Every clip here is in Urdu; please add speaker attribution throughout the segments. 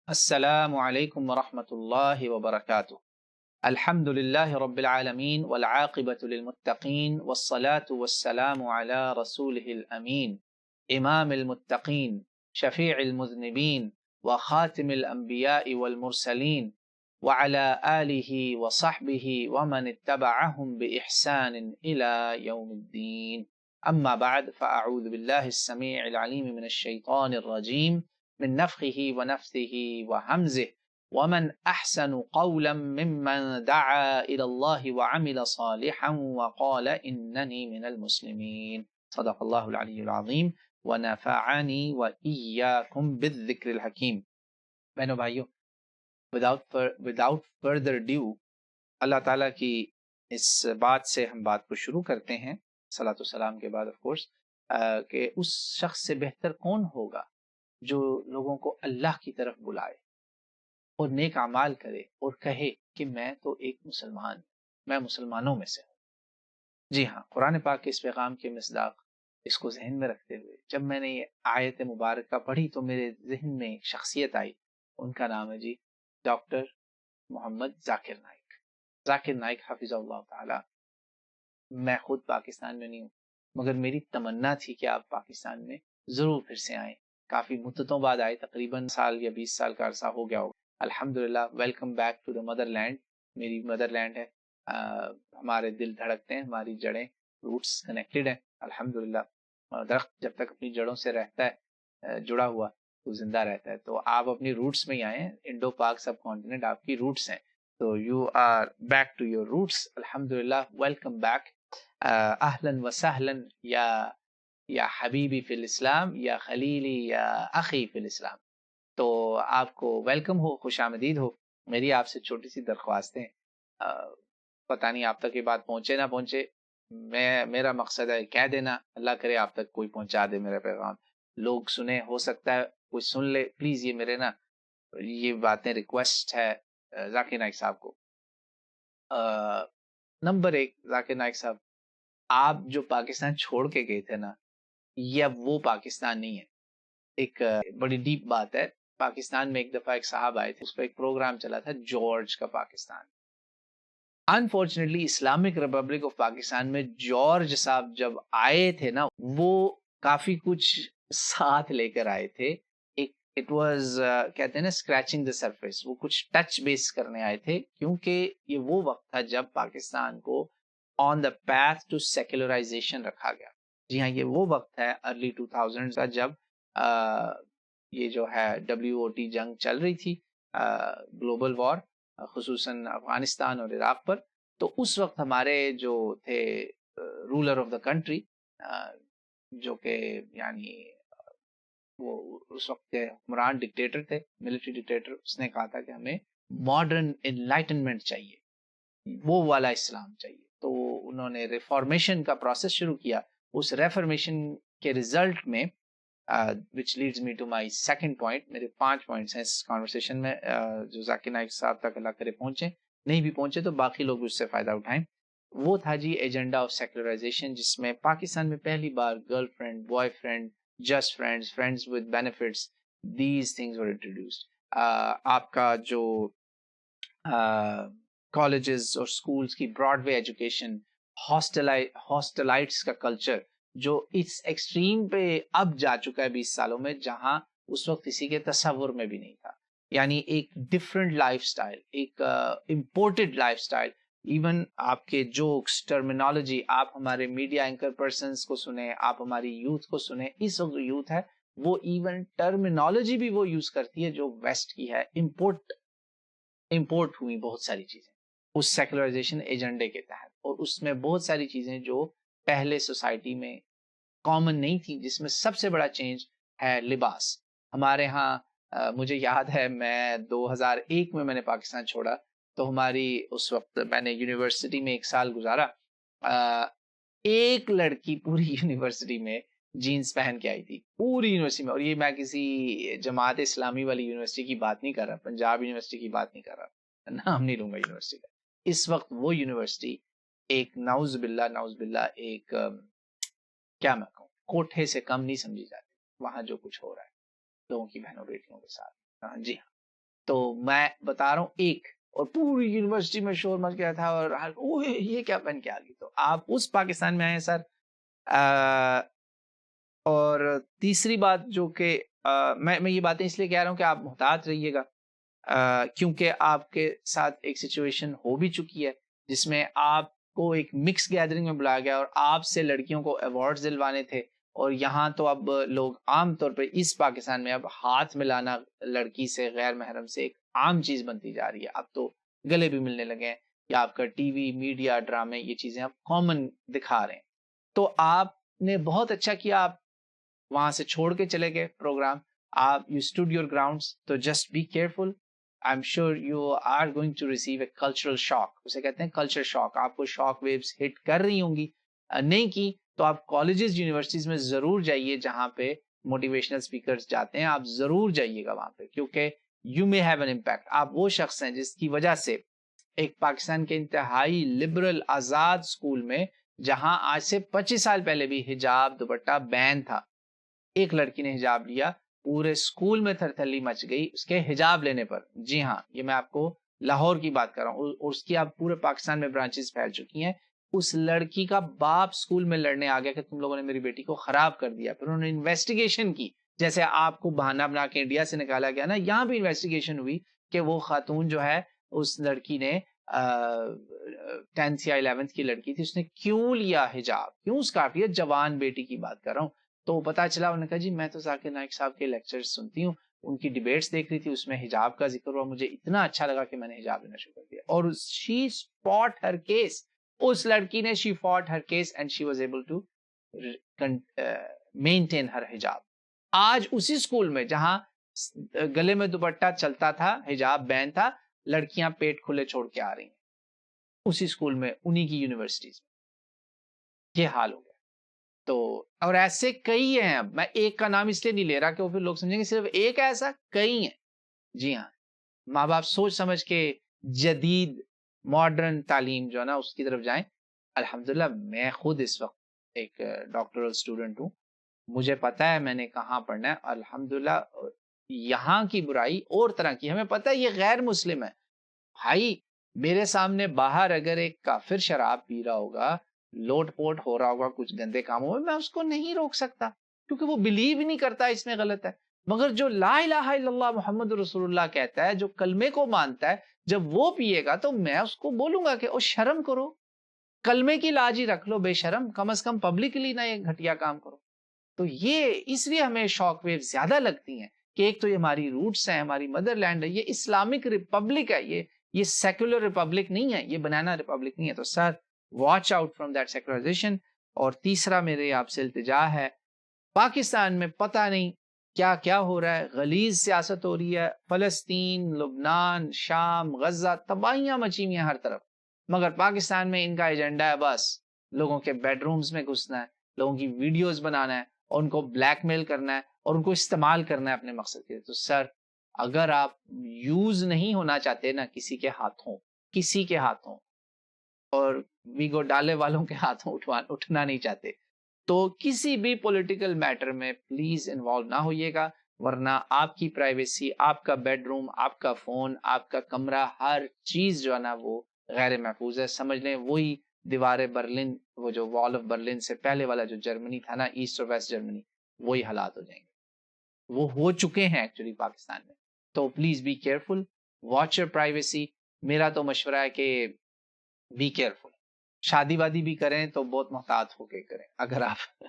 Speaker 1: السلام علیکم ورحمۃ اللہ وبرکاتہ۔ الحمد للہ رب العالمین والعاقبۃ للمتقین والصلاة والسلام علی رسولہ الامین امام المتقین شفیع المذنبین وخاتم الانبیاء والمرسلین وعلى آلہ وصحبہ ومن اتبعہم بإحسان الی یوم الدین، اما بعد فاعوذ باللہ السمیع العلیم من الشیطان الرجیم من نفخه ونفثه وهمزه ومن أحسن قولا ممن دعا إلى الله وعمل صالحا وقال إنني من المسلمين، صدق الله العلي العظيم ونفعني وإياكم بالذكر الحكيم۔ بہنوں بھائیوں، without further ado، اللہ تعالیٰ کی اس بات سے ہم بات کو شروع کرتے ہیں، صلاۃ والسلام کے بعد of course، کہ اس شخص سے بہتر کون ہوگا جو لوگوں کو اللہ کی طرف بلائے اور نیک اعمال کرے اور کہے کہ میں تو ایک مسلمان، میں مسلمانوں میں سے ہوں۔ جی ہاں، قرآن پاک کے اس پیغام کے مصداق اس کو ذہن میں رکھتے ہوئے جب میں نے یہ آیت مبارکہ پڑھی تو میرے ذہن میں ایک شخصیت آئی، ان کا نام ہے جی ڈاکٹر محمد ذاکر نائک۔ ذاکر نائک حفظہ اللہ تعالی۔ میں خود پاکستان میں نہیں ہوں، مگر میری تمنا تھی کہ آپ پاکستان میں ضرور پھر سے آئیں۔ کافی مدتوں بعد آئے، تقریباً سال یا 20 سال کا عرصہ ہو گیا ہوگا۔ الحمدللہ، welcome back to the motherland. میری مدر لینڈ ہے، ہمارے دل دھڑکتے ہیں، ہماری جڑیں، روٹس کنیکٹڈ ہیں الحمدللہ۔ درخت جب تک اپنی جڑوں سے رہتا ہے جڑا ہوا تو زندہ رہتا ہے، تو آپ اپنی روٹس میں ہی آئے ہیں۔ انڈو پاک سب کانٹیننٹ آپ کی روٹس ہیں، تو you are back to your roots الحمدللہ۔ ویلکم بیک، اہلاً وسہلاً یا حبیبی فی الاسلام، یا خلیلی، یا اخی فی الاسلام۔ تو آپ کو ویلکم ہو، خوش آمدید ہو۔ میری آپ سے چھوٹی سی درخواستیں، پتہ نہیں آپ تک یہ بات پہنچے نہ پہنچے، میرا مقصد ہے کہہ دینا، اللہ کرے آپ تک کوئی پہنچا دے میرا پیغام، لوگ سنیں، ہو سکتا ہے کوئی سن لے۔ پلیز یہ میرے نا یہ باتیں ریکویسٹ ہے ذاکر نائک صاحب کو۔ نمبر ایک، ذاکر نائک صاحب، آپ جو پاکستان چھوڑ کے گئے تھے نا، یہ اب وہ پاکستان نہیں ہے۔ ایک بڑی ڈیپ بات ہے، پاکستان میں ایک دفعہ ایک صاحب آئے تھے، اس پہ ایک پروگرام چلا تھا جارج کا Pakistan. Unfortunately Islamic republic of Pakistan میں جارج صاحب جب آئے تھے نا، وہ کافی کچھ ساتھ لے کر آئے تھے۔ اٹ واز کہتے ہیں نا اسکریچنگ دا سرفیس، وہ کچھ ٹچ بیس کرنے آئے تھے، کیونکہ یہ وہ وقت تھا جب پاکستان کو آن دا پیتھ ٹو سیکولرائزیشن رکھا گیا۔ جی ہاں، یہ وہ وقت ہے ارلی 2000 کا، جب یہ جو ہے WOT جنگ چل رہی تھی، گلوبل وار، خصوصاً افغانستان اور عراق پر۔ تو اس وقت ہمارے جو تھے رولر آف دا کنٹری، جو کہ یعنی وہ اس وقت کے حکمران ڈکٹیٹر تھے، ملٹری ڈکٹیٹر، اس نے کہا تھا کہ ہمیں ماڈرن انلائٹنمنٹ چاہیے، وہ والا اسلام چاہیے۔ تو انہوں نے ریفارمیشن کا پروسیس شروع کیا۔ اس ریفارمیشن کے ریزلٹ میں which leads me to my second point، میرے 5 پوائنٹس ہیں اس کانورسیشن میں، جو ذاکر نائک صاحب تک اللہ کرے پہنچے، نہیں بھی پہنچے تو باقی لوگ اس سے فائدہ اٹھائیں۔ وہ تھا جی ایجنڈا آف سیکولرائزیشن، جس میں پاکستان میں پہلی بار girlfriend, boyfriend, just friends, friends with benefits, these things were introduced. آپ کا جو کالجز اور اسکولس کی براڈ وے ایجوکیشن، ہاسٹلائٹس کا کلچر جو اس ایکسٹریم پہ اب جا چکا ہے 20 سالوں میں، جہاں اس وقت کسی کے تصور میں بھی نہیں تھا۔ یعنی ایک ڈفرینٹ لائف سٹائل، ایک امپورٹڈ لائف سٹائل۔ ایون آپ کے جوکس، ٹرمینالوجی، آپ ہمارے میڈیا اینکر پرسنس کو سنیں، آپ ہماری یوتھ کو سنیں، اس وقت یوتھ ہے وہ ایون ٹرمینالوجی بھی وہ یوز کرتی ہے جو ویسٹ کی ہے، امپورٹ ہوئی بہت ساری چیزیں اس سیکولرائزیشن ایجنڈے کے تحت، اور اس میں بہت ساری چیزیں جو پہلے سوسائٹی میں کامن نہیں تھی، جس میں سب سے بڑا چینج ہے لباس۔ ہمارے ہاں مجھے یاد ہے، میں 2001 میں نے پاکستان چھوڑا، تو ہماری اس وقت میں نے یونیورسٹی میں 1 سال گزارا، ایک لڑکی پوری یونیورسٹی میں جینز پہن کے آئی تھی، پوری یونیورسٹی میں۔ اور یہ میں کسی جماعت اسلامی والی یونیورسٹی کی بات نہیں کر رہا، پنجاب یونیورسٹی کی بات نہیں کر رہا، نام نہیں لوں گا یونیورسٹی کا۔ اس وقت وہ یونیورسٹی ایک نعوذ باللہ ایک کیا میں کہوں، کوٹھے سے کم نہیں سمجھی جاتی، وہاں جو کچھ ہو رہا ہے لوگوں کی بہنوں بیٹیوں کے ساتھ۔ جی ہاں، تو میں بتا رہا ہوں ایک، اور پوری یونیورسٹی میں شور مچ گیا تھا اور یہ کیا پہن کے آ گئی. تو آپ اس پاکستان میں آئے سر. اور تیسری بات جو کہ میں یہ باتیں اس لیے کہہ رہا ہوں کہ آپ محتاط رہیے گا، کیونکہ آپ کے ساتھ ایک سچویشن ہو بھی چکی ہے جس میں آپ کو ایک مکس گیدرنگ میں بلایا گیا اور آپ سے لڑکیوں کو ایوارڈز دلوانے تھے، اور یہاں تو اب لوگ عام طور پہ اس پاکستان میں اب ہاتھ ملانا لڑکی سے غیر محرم سے ایک عام چیز بنتی جا رہی ہے. اب تو گلے بھی ملنے لگے ہیں، یا آپ کا ٹی وی میڈیا ڈرامے یہ چیزیں اب کامن دکھا رہے ہیں. تو آپ نے بہت اچھا کیا، آپ وہاں سے چھوڑ کے چلے گئے پروگرام. آپ یو اسٹوڈ یور گراؤنڈس. تو just be careful. I am sure you are going to receive a cultural shock. اسے کہتے ہیں کلچر شاک. آپ کو شاک ویوز ہٹ کر رہی ہوں گی. نہیں کی تو آپ کالجز یونیورسٹیز میں ضرور جائیے جہاں پہ موٹیویشنل اسپیکرز جاتے ہیں. آپ ضرور جائیے گا وہاں پہ، کیونکہ you may have an impact. آپ وہ شخص ہیں جس کی وجہ سے ایک پاکستان کے انتہائی لبرل آزاد اسکول میں، جہاں آج سے 25 سال پہلے بھی حجاب دوپٹہ بین تھا، ایک لڑکی نے حجاب لیا، پورے اسکول میں تھرتھلی مچ گئی اس کے حجاب لینے پر. جی ہاں، یہ میں آپ کو لاہور کی بات کر رہا ہوں، اور اس کی اب پورے پاکستان میں برانچز پھیل چکی ہیں. اس لڑکی کا باپ اسکول میں لڑنے آ گیا کہ تم لوگوں نے میری بیٹی کو خراب کر دیا. پھر انہوں نے انویسٹیگیشن کی، جیسے آپ کو بہانہ بنا کے انڈیا سے نکالا گیا نا، یہاں بھی انویسٹیگیشن ہوئی کہ وہ خاتون جو ہے اس لڑکی نے 10th یا 11th کی لڑکی تھی، اس نے کیوں لیا حجاب، کیوں اسکارف لیا. جوان بیٹی کی بات کر رہا ہوں. تو پتا چلا، انہوں نے کہا جی میں تو ذاکر نائک صاحب کے لیکچر سنتی ہوں، ان کی ڈیبیٹس دیکھ رہی تھی، اس میں حجاب کا ذکر ہوا، مجھے اتنا اچھا لگا کہ میں نے حجاب لینا شروع کر دیا. اور شی فاٹ ہر کیس. اس لڑکی نے she fought her case and she was able to maintain her حجاب. آج اسی اسکول میں جہاں گلے میں دوپٹہ چلتا تھا، حجاب بین تھا، لڑکیاں پیٹ کھلے چھوڑ کے آ رہی ہیں اسی اسکول میں، انہی کی یونیورسٹیز میں. یہ حال ہو گیا. تو اور ایسے کئی ہیں. اب میں ایک کا نام اس لیے نہیں لے رہا کہ وہ پھر لوگ سمجھیں گے صرف ایک ایسا، کئی ہیں. جی ہاں، ماں باپ سوچ سمجھ کے جدید ماڈرن تعلیم جو ہے نا اس کی طرف جائیں. الحمدللہ میں خود اس وقت ایک ڈاکٹرل اسٹوڈنٹ ہوں، مجھے پتا ہے میں نے کہاں پڑھنا ہے. الحمدللہ یہاں کی برائی اور طرح کی ہمیں پتا ہے، یہ غیر مسلم ہے بھائی. میرے سامنے باہر اگر ایک کافر شراب پی رہا ہوگا، لوٹ پوٹ ہو رہا ہوگا کچھ گندے کاموں میں اس کو نہیں روک سکتا، کیونکہ وہ بلیو ہی نہیں کرتا اس میں غلط ہے. مگر جو لا الہ الا اللہ محمد رسول اللہ کہتا ہے، جو کلمے کو مانتا ہے، جب وہ پیے گا تو میں اس کو بولوں گا کہ او شرم کرو، کلمے کی لاج ہی رکھ لو بے شرم، کم از کم پبلکلی نہ یہ گھٹیا کام کرو. تو یہ اس لیے ہمیں شاک ویو زیادہ لگتی ہیں کہ ایک تو یہ ہماری روٹس ہیں، ہماری مدر لینڈ ہے، یہ اسلامک ریپبلک ہے، یہ سیکولر ریپبلک نہیں ہے، یہ بنانا ریپبلک نہیں ہے. تو sir watch out from that secularization. اور تیسرا میرے آپ سے التجا ہے، پاکستان میں پتہ نہیں کیا کیا ہو رہا ہے، غلیظ سیاست ہو رہی ہے، فلسطین، لبنان، شام، غزہ، تباہیاں مچی ہوئی ہیں ہر طرف، مگر پاکستان میں ان کا ایجنڈا ہے بس لوگوں کے بیڈ رومز میں گھسنا ہے، لوگوں کی ویڈیوز بنانا ہے اور ان کو بلیک میل کرنا ہے اور ان کو استعمال کرنا ہے اپنے مقصد کے لیے. تو سر اگر آپ یوز نہیں ہونا چاہتے نا کسی کے ہاتھوں اور ویگو ڈالے والوں کے ہاتھوں اٹھنا نہیں چاہتے، تو کسی بھی پولیٹیکل میٹر میں پلیز انوالو نہ ہوئیے گا، ورنہ آپ کی پرائیویسی، آپ کا بیڈ روم، آپ کا فون، آپ کا کمرہ، ہر چیز جو ہے نا وہ غیر محفوظ ہے. سمجھ لیں وہی دیوار برلن، وہ جو وال آف برلن سے پہلے والا جو جرمنی تھا نا، ایسٹ اور ویسٹ جرمنی، وہی حالات ہو جائیں گے. وہ ہو چکے ہیں ایکچولی پاکستان میں. تو please be careful, watch your privacy. میرا تو مشورہ ہے کہ بی کیئرفل. شادی وادی بھی کریں تو بہت محتاط ہو کے کریں. اگر آپ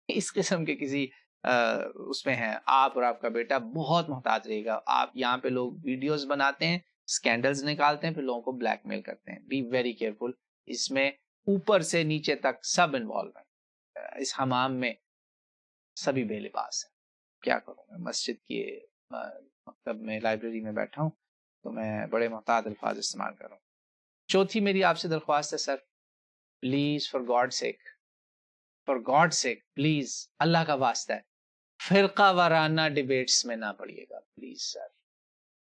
Speaker 1: اس قسم کے کسی اس میں ہیں، آپ اور آپ کا بیٹا، بہت محتاط رہے گا. آپ یہاں پہ لوگ ویڈیوز بناتے ہیں، سکینڈلز نکالتے ہیں، پھر لوگوں کو بلیک میل کرتے ہیں. Be very careful. اس میں اوپر سے نیچے تک سب انوالو ہیں. اس حمام میں سبھی بے لباس ہیں. کیا کروں میں مسجد کی مکتب میں، لائبریری میں بیٹھا ہوں تو میں بڑے محتاط الفاظ استعمال کر رہا ہوں. چوتھی میری آپ سے درخواست ہے sir, please for God sake please, اللہ کا واسطہ ہے، فرقہ وارانہ ڈیبیٹس میں نہ پڑیے گا پلیز سر.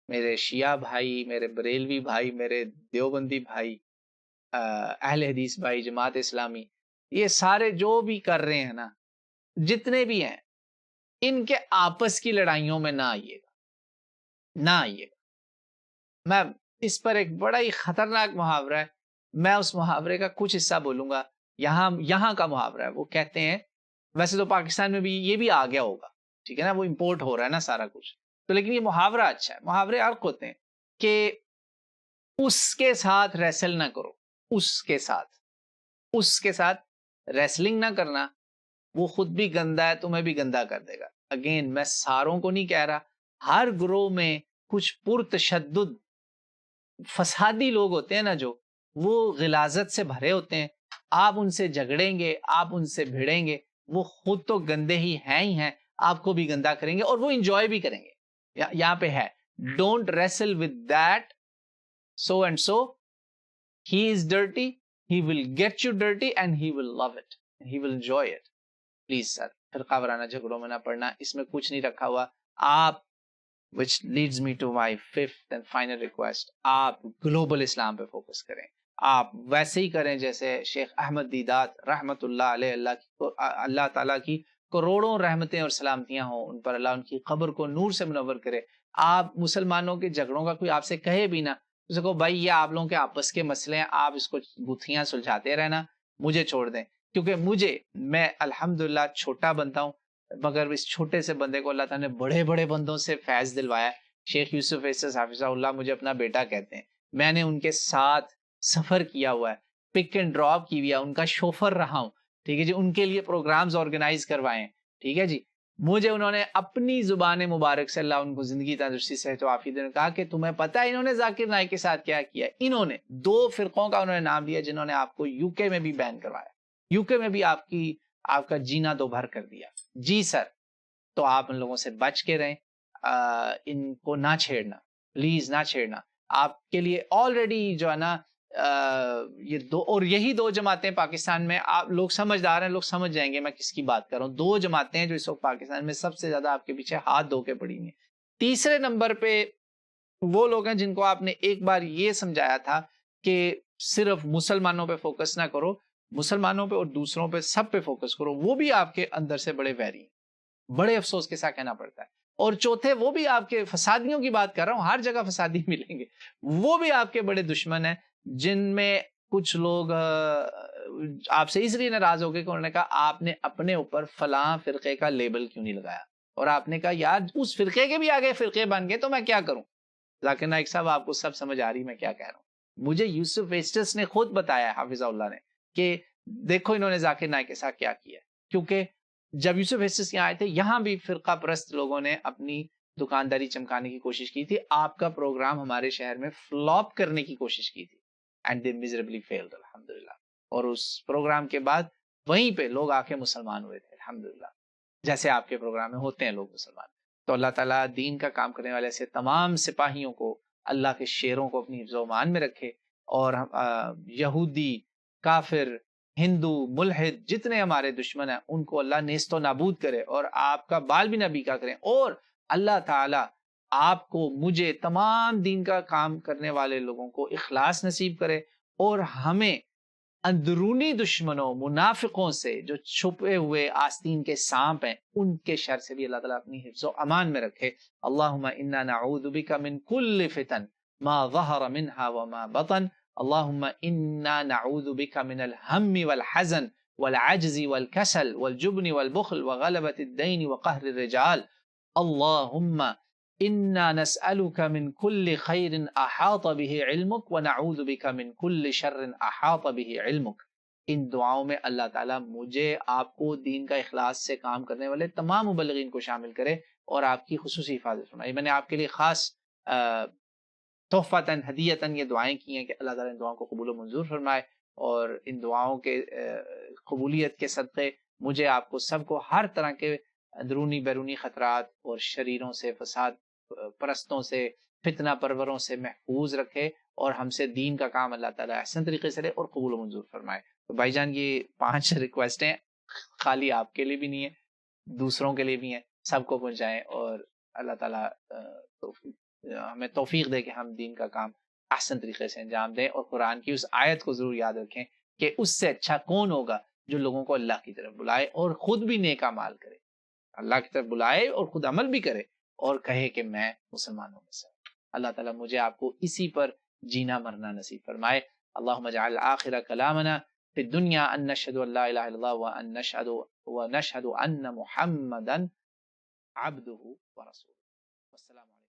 Speaker 1: میرے شیعہ بھائی، میرے بریلوی بھائی، میرے دیوبندی بھائی، اہل حدیث بھائی، جماعت اسلامی، یہ سارے جو بھی کر رہے ہیں نا، جتنے بھی ہیں، ان کے آپس کی لڑائیوں میں نہ آئیے گا. میں اس پر ایک بڑا ہی خطرناک محاورہ ہے، میں اس محاورے کا کچھ حصہ بولوں گا، یہاں کا محاورہ ہے۔ وہ کہتے ہیں، ویسے تو پاکستان میں بھی یہ بھی آ گیا ہوگا، ٹھیک ہے نا، وہ امپورٹ ہو رہا ہے نا سارا کچھ، تو لیکن یہ محاورہ اچھا ہے۔ محاورے عرق ہوتے ہیں کہ اس کے ساتھ ریسل نہ کرو، اس کے ساتھ ریسلنگ نہ کرنا، وہ خود بھی گندا ہے، تمہیں بھی گندا کر دے گا۔ اگین میں ساروں کو نہیں کہہ رہا، ہر گروہ میں کچھ پرتشدد فسادی لوگ ہوتے ہیں نا، جو وہ غلاظت سے بھرے ہوتے ہیں، آپ ان سے جھگڑیں گے، آپ ان سے بھیڑیں گے، وہ خود تو گندے ہی ہیں، آپ کو بھی گندا کریں گے اور وہ انجوائے بھی کریں گے۔ یہاں پہ ہے، don't resale with that so and so, he is dirty, he will get you dirty and he will love it, he will enjoy it. Please sir, فرقہ وارانہ جھگڑوں میں نہ پڑنا، اس میں کچھ نہیں رکھا ہوا۔ آپ which leads me to my fifth and final request، آپ گلوبل اسلام پہ فوکس کریں، آپ ویسے ہی کریں جیسے شیخ احمد دیدات رحمت اللہ علیہ، اللہ تعالیٰ کی کروڑوں رحمتیں اور سلامتیاں ہوں ان پر، اللہ ان کی قبر کو نور سے منور کرے۔ آپ مسلمانوں کے جھگڑوں کا کوئی آپ سے کہے بھی نہ، اسے کہو بھائی یہ آپ لوگوں کے آپس کے مسئلے ہیں، آپ اس کو گتھیاں سلجھاتے رہنا، مجھے چھوڑ دیں، کیونکہ میں الحمدللہ چھوٹا بنتا ہوں، مگر اس چھوٹے سے بندے کو اللہ تعالیٰ نے بڑے بڑے بندوں سے فیض دلوایا۔ شیخ یوسف ایسس حافظہ اللہ مجھے اپنا بیٹا کہتے ہیں، میں نے ان کے ساتھ سفر کیا ہوا ہے، پک اینڈ ڈراپ کی ہوا ہے، ان کا شوفر رہا ہوں، ٹھیک ہے جی، ان کے لیے پروگرامز آرگنائز کروائے ہیں، ٹھیک ہے جی۔ مجھے انہوں نے اپنی زبان مبارک سے، اللہ ان کو زندگی تندرستی صحت و عافیت نے، کہا کہ تمہیں پتہ ہے انہوں نے ذاکر نائک کے ساتھ کیا کیا؟ انہوں نے 2 فرقوں کا انہوں نے نام لیا جنہوں نے آپ کو یو کے میں بھی بین کروایا، یو کے میں بھی آپ کا جینا دو بھر کر دیا۔ جی سر، تو آپ ان لوگوں سے بچ کے رہیں، ان کو نہ چھیڑنا، پلیز نہ چھیڑنا۔ آپ کے لیے آلریڈی جو ہے نا یہ یہی 2 جماعتیں پاکستان میں، آپ لوگ سمجھدار ہیں، لوگ سمجھ جائیں گے میں کس کی بات کر رہا ہوں۔ 2 جماعتیں ہیں جو اس وقت پاکستان میں سب سے زیادہ آپ کے پیچھے ہاتھ دھو کے پڑی ہیں۔ تیسرے نمبر پہ وہ لوگ ہیں جن کو آپ نے ایک بار یہ سمجھایا تھا کہ صرف مسلمانوں پہ فوکس نہ کرو، مسلمانوں پہ اور دوسروں پہ، سب پہ فوکس کرو، وہ بھی آپ کے اندر سے بڑے ویری ہیں، بڑے افسوس کے ساتھ کہنا پڑتا ہے۔ اور چوتھے وہ بھی آپ کے فسادیوں کی بات کر رہا ہوں، ہر جگہ فسادی ملیں گے، وہ بھی آپ کے بڑے دشمن ہیں، جن میں کچھ لوگ آپ سے اس لیے ناراض ہو گئے کہ انہوں نے کہا آپ نے اپنے اوپر فلاں فرقے کا لیبل کیوں نہیں لگایا، اور آپ نے کہا یار اس فرقے کے بھی آگے فرقے بن گئے تو میں کیا کروں۔ ذاکر نائک صاحب آپ کو سب سمجھ آ رہی میں کیا کہہ رہا ہوں؟ مجھے یوسف ایسٹس نے خود بتایا حافظہ اللہ نے کہ دیکھو انہوں نے ذاکر نائک کے ساتھ کیا کیا، کیونکہ جب یوسف ایسٹس یہاں آئے تھے، یہاں بھی فرقہ پرست لوگوں نے اپنی دکانداری چمکانے کی کوشش کی تھی، آپ کا پروگرام ہمارے شہر میں فلاپ کرنے کی کوشش کی تھی، اینڈ دے میزریبلی فیلڈ الحمدللہ۔ اور اس پروگرام کے بعد وہیں پہ لوگ آ کے مسلمان ہوئے تھے الحمدللہ، جیسے آپ کے پروگرام میں ہوتے ہیں لوگ مسلمان۔ تو اللہ تعالیٰ دین کا کام کرنے والے سے تمام سپاہیوں کو، اللہ کے شیروں کو اپنی حفظ و امان میں رکھے، اور یہودی، کافر، ہندو، ملحد جتنے ہمارے دشمن ہیں ان کو اللہ نیست و نابود کرے، اور آپ کا بال بھی نہ بیکا کریں، اور اللہ تعالیٰ آپ کو، مجھے، تمام دین کا کام کرنے والے لوگوں کو اخلاص نصیب کرے، اور ہمیں اندرونی دشمنوں، منافقوں سے، جو چھپے ہوئے آستین کے سانپ ہیں، ان کے شر سے بھی اللہ تعالیٰ اپنی حفظ و امان میں رکھے۔ اللہم انا نعوذ بک من کل فتن ما ظہر منہا وما بطن، اللہم انا نعوذ بک من الہم والحزن والعجز والکسل والجبن والبخل وغلبۃ الدین وقہر الرجال، اللہم انا نسألک من کل خیر احاط به علمک ونعوذ بک من کل شر احاط به علمک۔ ان دعاؤں میں اللہ تعالیٰ مجھے، آپ کو دین کا اخلاص سے کام کرنے والے تمام مبلغین کو شامل کرے، اور آپ کی خصوصی حفاظت فرمائے۔ میں نے آپ کے لیے خاص تحفۃً ہدیۃً یہ دعائیں کی ہیں کہ اللہ تعالیٰ ان دعاؤں کو قبول و منظور فرمائے، اور ان دعاؤں کے قبولیت کے صدقے مجھے، آپ کو، سب کو ہر طرح کے اندرونی بیرونی خطرات اور شریروں سے، فساد پرستوں سے، فتنہ پروروں سے محفوظ رکھے، اور ہم سے دین کا کام اللہ تعالیٰ احسن طریقے سے لے اور قبول و منظور فرمائے۔ تو بھائی جان یہ 5 ریکویسٹیں خالی آپ کے لیے بھی نہیں ہیں، دوسروں کے لیے بھی ہیں، سب کو پہنچائیں، اور اللہ تعالیٰ ہمیں توفیق دے کہ ہم دین کا کام احسن طریقے سے انجام دیں، اور قرآن کی اس آیت کو ضرور یاد رکھیں کہ اس سے اچھا کون ہوگا جو لوگوں کو اللہ کی طرف بلائے اور خود بھی نیک اعمال کرے، اللہ کی طرف بلائے اور خود عمل بھی کرے، اور کہے کہ میں مسلمانوں میں سے ہوں۔ اللہ تعالیٰ مجھے آپ کو اسی پر جینا مرنا نصیب فرمائے. اللہم اجعل آخر کلامنا فی الدنیا ان نشہد ان لا الہ الا اللہ ونشہد ان محمدا عبدہ ورسولہ. والسلام علیکم.